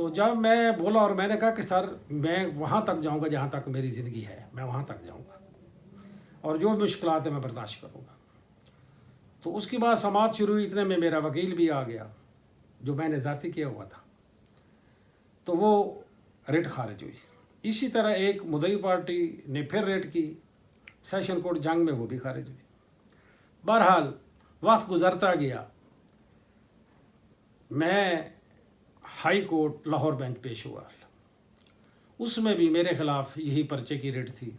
تو جب میں بولا اور میں نے کہا کہ سر میں وہاں تک جاؤں گا جہاں تک میری زندگی ہے، میں وہاں تک جاؤں گا اور جو مشکلات ہیں میں برداشت کروں گا. تو اس کے بعد سماعت شروع ہوئی، اتنے میں میرا وکیل بھی آ گیا جو میں نے ذاتی کیا ہوا تھا، تو وہ ریٹ خارج ہوئی. اسی طرح ایک مدعی پارٹی نے پھر ریٹ کی سیشن کورٹ جنگ میں، وہ بھی خارج ہوئی. بہرحال وقت گزرتا گیا، میں ہائی کورٹ لاہور بینچ پیش ہوا، اس میں بھی میرے خلاف یہی پرچے کی ریٹ تھی.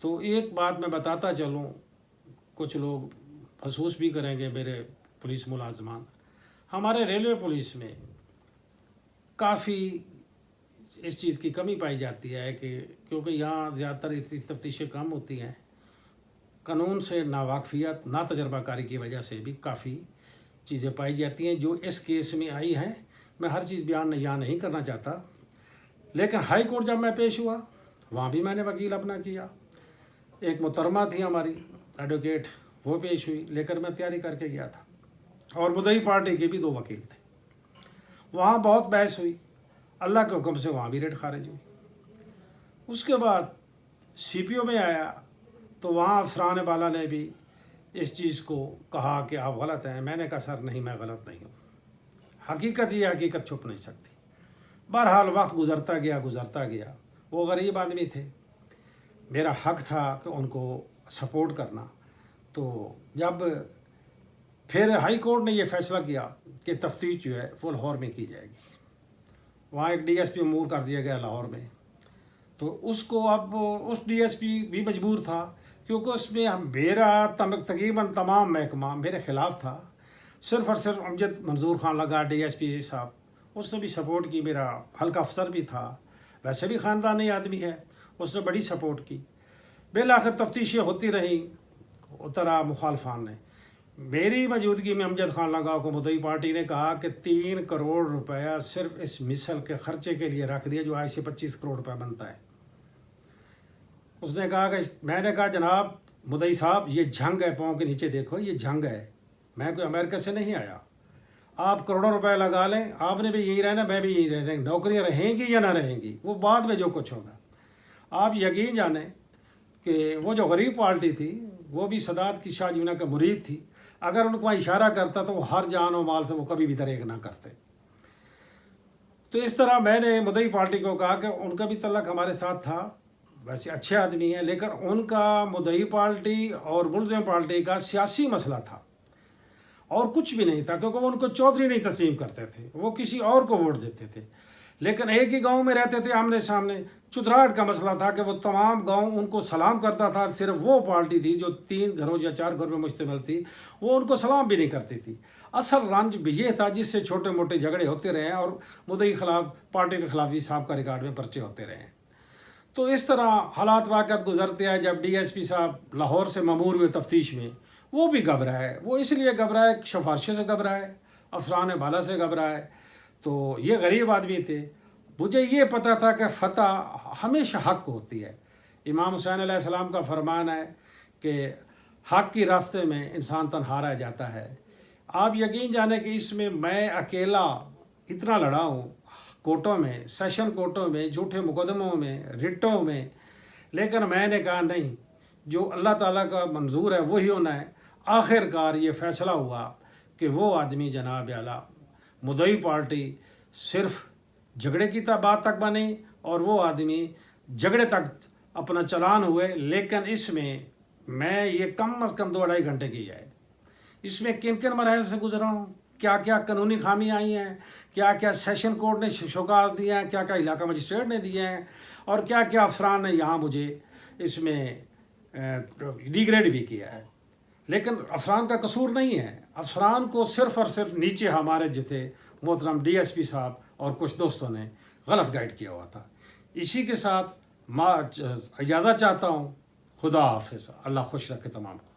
تو ایک بات میں بتاتا چلوں، کچھ لوگ محسوس بھی کریں گے میرے پولیس ملازمان، ہمارے ریلوے پولیس میں کافی اس چیز کی کمی پائی جاتی ہے کہ کیونکہ یہاں زیادہ تر اس تفتیشیں کم ہوتی ہیں، قانون سے ناواقفیت، نا تجربہ کاری کی وجہ سے بھی کافی چیزیں پائی جاتی ہیں جو اس کیس میں آئی ہیں. میں ہر چیز بیان یہاں نہیں کرنا چاہتا، لیکن ہائی کورٹ جب میں پیش ہوا وہاں بھی میں نے وکیل اپنا کیا. ایک محترمہ تھی ہماری ایڈوکیٹ، وہ پیش ہوئی، لیکن میں تیاری کر کے گیا تھا، اور مدعی پارٹی کے بھی 2 وکیل تھے. وہاں بہت بحث ہوئی، اللہ کے حکم سے وہاں بھی ریٹ خارج ہوئی. اس کے بعد سی پی او میں آیا تو وہاں افسران بالا نے بھی اس چیز کو کہا کہ آپ غلط ہیں. میں نے کہا سر نہیں، میں غلط نہیں ہوں، حقیقت یہ حقیقت چھپ نہیں سکتی. بہرحال وقت گزرتا گیا. وہ غریب آدمی تھے، میرا حق تھا کہ ان کو سپورٹ کرنا. تو جب پھر ہائی کورٹ نے یہ فیصلہ کیا کہ تفتیش جو ہے وہ لاہور میں کی جائے گی، وہاں ایک ڈی ایس پی امور کر دیا گیا لاہور میں. تو اس کو اب اس ڈی ایس پی بھی مجبور تھا، کیونکہ اس میں میرا تقریباً تمام محکمہ میرے خلاف تھا. صرف اور صرف امجد منظور خان لگا ڈی ایس پی صاحب، اس نے بھی سپورٹ کی. میرا حلقہ افسر بھی تھا، ویسے بھی خاندانی آدمی ہے، اس نے بڑی سپورٹ کی. بالآخر تفتیشیں ہوتی رہیں. اترا مخالفان نے میری موجودگی میں امجد خان لگا کو مدعی پارٹی نے کہا کہ 3 کروڑ روپیہ صرف اس مثل کے خرچے کے لیے رکھ دیا جو آج سے 25 کروڑ روپے بنتا ہے. اس نے کہا کہ میں نے کہا جناب مدعی صاحب یہ جنگ ہے، پاؤں کے نیچے دیکھو یہ جنگ ہے، میں کوئی امریکہ سے نہیں آیا. آپ کروڑوں روپے لگا لیں، آپ نے بھی یہی رہنا، میں بھی یہی رہنا، نوکریاں رہیں گی یا نہ رہیں گی وہ بعد میں جو کچھ ہوگا. آپ یقین جانیں کہ وہ جو غریب پارٹی تھی وہ بھی سادات کی شاہ جیونہ کا مرید تھی. اگر ان کو اشارہ کرتا تو وہ ہر جان و مال سے وہ کبھی بھی دریغ نہ کرتے. تو اس طرح میں نے مدعی پارٹی کو کہا کہ ان کا بھی تعلق ہمارے ساتھ تھا، ویسے اچھے آدمی ہیں، لیکن ان کا مدعی پارٹی اور ملزم پارٹی کا سیاسی مسئلہ تھا اور کچھ بھی نہیں تھا، کیونکہ وہ ان کو چودھری نہیں تسلیم کرتے تھے، وہ کسی اور کو ووٹ دیتے تھے. لیکن ایک ہی گاؤں میں رہتے تھے آمنے سامنے. چودھراہٹ کا مسئلہ تھا کہ وہ تمام گاؤں ان کو سلام کرتا تھا، صرف وہ پارٹی تھی جو 3 گھروں یا 4 گھروں میں مشتمل تھی وہ ان کو سلام بھی نہیں کرتی تھی. اصل رنج بھی یہ تھا جس سے چھوٹے موٹے جھگڑے ہوتے رہے اور مدعی خلاف پارٹی کے خلاف بھی صاحب کا ریکارڈ میں پرچے ہوتے رہے. تو اس طرح حالات واقعات گزرتے ہیں. جب ڈی ایس پی صاحب لاہور سے مامور ہوئے تفتیش میں، وہ بھی گھبرائے. وہ اس لیے گھبرائے، سفارشوں سے گھبرائے، افسران بالا سے گھبرائے. تو یہ غریب آدمی تھے. مجھے یہ پتہ تھا کہ فتح ہمیشہ حق ہوتی ہے. امام حسین علیہ السلام کا فرمان ہے کہ حق کی راستے میں انسان تنہا رہ جاتا ہے. آپ یقین جانیں کہ اس میں اکیلا اتنا لڑا ہوں، کورٹوں میں، سیشن کورٹوں میں، جھوٹے مقدموں میں، ریٹوں میں، لیکن میں نے کہا نہیں، جو اللہ تعالیٰ کا منظور ہے وہی ہونا ہے. آخر کار یہ فیصلہ ہوا کہ وہ آدمی جناب اعلیٰ مدعی پارٹی صرف جھگڑے کی بات تک بنی اور وہ آدمی جھگڑے تک اپنا چلان ہوئے. لیکن اس میں یہ کم از کم 2-2.5 گھنٹے کی جائے. اس میں کن کن مراحل سے گزرا ہوں، کیا کیا قانونی خامیاں آئی ہیں، کیا کیا سیشن کورٹ نے شکایات دی ہیں، کیا کیا علاقہ مجسٹریٹ نے دیے ہیں، اور کیا کیا افسران نے یہاں مجھے اس میں ڈیگریڈ بھی کیا ہے. لیکن افسران کا قصور نہیں ہے. افسران کو صرف اور صرف نیچے ہمارے جو تھے محترم ڈی ایس پی صاحب اور کچھ دوستوں نے غلط گائیڈ کیا ہوا تھا. اسی کے ساتھ اجازت چاہتا ہوں. خدا حافظ. اللہ خوش رکھے تمام کو.